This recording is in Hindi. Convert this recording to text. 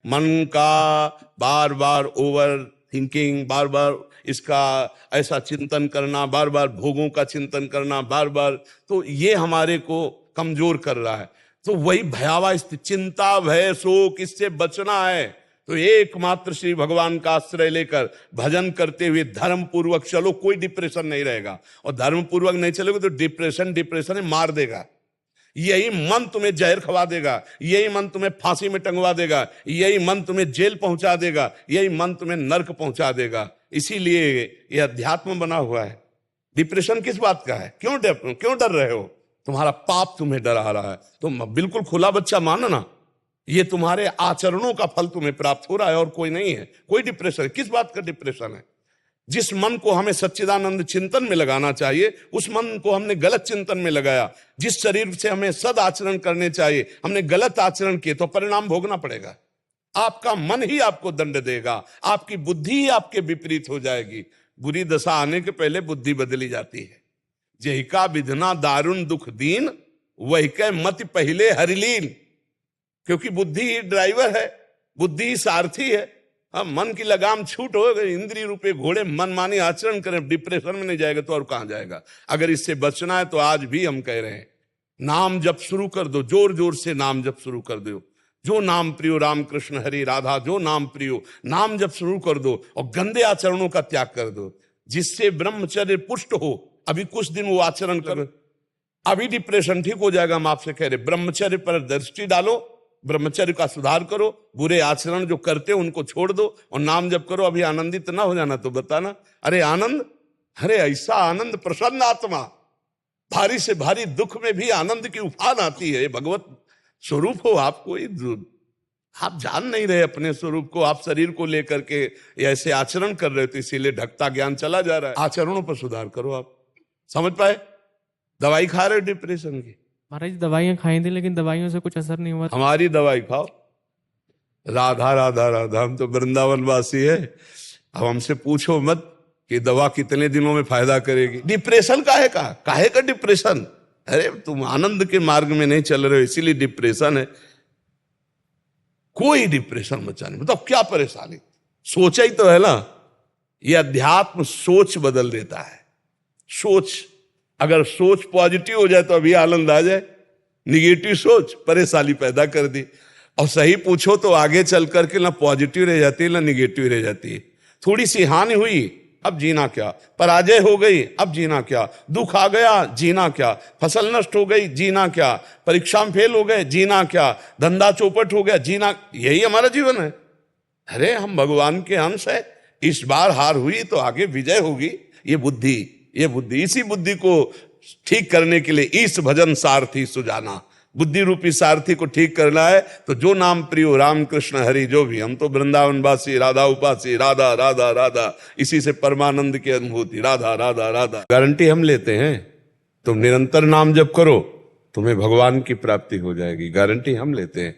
मन का बार बार ओवर थिंकिंग, बार बार इसका ऐसा चिंतन करना, बार बार भोगों का चिंतन करना, बार बार, तो ये हमारे को कमजोर कर रहा है। तो वही भयावह स्थिति, चिंता भय शोक, इससे बचना है तो एकमात्र श्री भगवान का आश्रय लेकर भजन करते हुए धर्म पूर्वक चलो, कोई डिप्रेशन नहीं रहेगा। और धर्म पूर्वक नहीं चलोगे तो डिप्रेशन मार देगा। यही मन तुम्हें जहर खवा देगा, यही मन तुम्हें फांसी में टंगवा देगा, यही मन तुम्हें जेल पहुंचा देगा, यही मन तुम्हें नर्क पहुंचा देगा। इसीलिए यह अध्यात्म बना हुआ है। डिप्रेशन किस बात का है? क्यों डर रहे हो? तुम्हारा पाप तुम्हें डरा रहा है। तुम बिल्कुल खुला बच्चा मानो ना, ये तुम्हारे आचरणों का फल तुम्हें प्राप्त हो रहा है और कोई नहीं है। कोई डिप्रेशन, किस बात का डिप्रेशन है? जिस मन को हमें सच्चिदानंद चिंतन में लगाना चाहिए, उस मन को हमने गलत चिंतन में लगाया। जिस शरीर से हमें सद आचरण करने चाहिए, हमने गलत आचरण किए तो परिणाम भोगना पड़ेगा। आपका मन ही आपको दंड देगा, आपकी बुद्धि ही आपके विपरीत हो जाएगी। बुरी दशा आने के पहले बुद्धि बदली जाती है। जही का विधना दारुण दुख दीन, वही के मत पहले हरिलीन। क्योंकि बुद्धि ही ड्राइवर है, बुद्धि ही सारथी है। हम मन की लगाम छूट हो गई, इंद्रिय रूपे घोड़े मनमानी आचरण करें, डिप्रेशन में नहीं जाएगा तो और कहां जाएगा? अगर इससे बचना है तो आज भी हम कह रहे हैं, नाम जप शुरू कर दो, जोर जोर से नाम जप शुरू कर दो। जो नाम प्रियो राम कृष्ण हरि राधा, जो नाम प्रियो, नाम जप शुरू कर दो और गंदे आचरणों का त्याग कर दो, जिससे ब्रह्मचर्य पुष्ट हो। अभी कुछ दिन वो आचरण करो, अभी डिप्रेशन ठीक हो जाएगा। हम आपसे कह रहे, ब्रह्मचर्य पर दृष्टि डालो, ब्रह्मचर्य का सुधार करो, बुरे आचरण जो करते हो उनको छोड़ दो और नाम जप करो। अभी आनंदित ना हो जाना तो बताना, अरे आनंद, अरे ऐसा आनंद, प्रसन्न आत्मा, भारी से भारी दुख में भी आनंद की उफान आती है। भगवत स्वरूप हो आप, कोई आप जान नहीं रहे अपने स्वरूप को। आप शरीर को लेकर के ऐसे आचरण कर रहे हो तो इसीलिए ढकता ज्ञान चला जा रहा है। आचरणों पर सुधार करो। आप समझ पाए? दवाई खा रहे हो डिप्रेशन की? महाराज दवाइयां खाई थी लेकिन दवाइयों से कुछ असर नहीं हुआ। हमारी दवाई खाओ, राधा राधा राधा। हम तो वृंदावन वासी है, अब हमसे पूछो मत कि दवा कितने दिनों में फायदा करेगी। डिप्रेशन काहे का डिप्रेशन? अरे तुम आनंद के मार्ग में नहीं चल रहे हो, इसीलिए डिप्रेशन है। कोई डिप्रेशन बचा नहीं। मतलब क्या परेशानी? सोचा ही तो है ना। यह अध्यात्म सोच बदल देता है। सोच, अगर सोच पॉजिटिव हो जाए तो अभी आनंद आ जाए, निगेटिव सोच परेशानी पैदा कर दी। और सही पूछो तो आगे चल करके ना पॉजिटिव रह जाती है ना निगेटिव रह जाती है। थोड़ी सी हानि हुई, अब जीना क्या? पराजय हो गई, अब जीना क्या? दुख आ गया, जीना क्या? फसल नष्ट हो गई, जीना क्या? परीक्षा में फेल हो गए, जीना क्या? धंधा चौपट हो गया, जीना। यही हमारा जीवन है। अरे हम भगवान के अंश है, इस बार हार हुई तो आगे विजय होगी। ये बुद्धि, इसी बुद्धि को ठीक करने के लिए ईश भजन सारथी सुजाना, बुद्धि रूपी सारथी को ठीक करना है। तो जो नाम प्रियो राम कृष्ण हरि, जो भी, हम तो वृंदावन वासी, राधा उपासी, राधा राधा राधा, इसी से परमानंद की अनुभूति, राधा राधा राधा। गारंटी हम लेते हैं, तुम निरंतर नाम जप करो, तुम्हें भगवान की प्राप्ति हो जाएगी। गारंटी हम लेते हैं।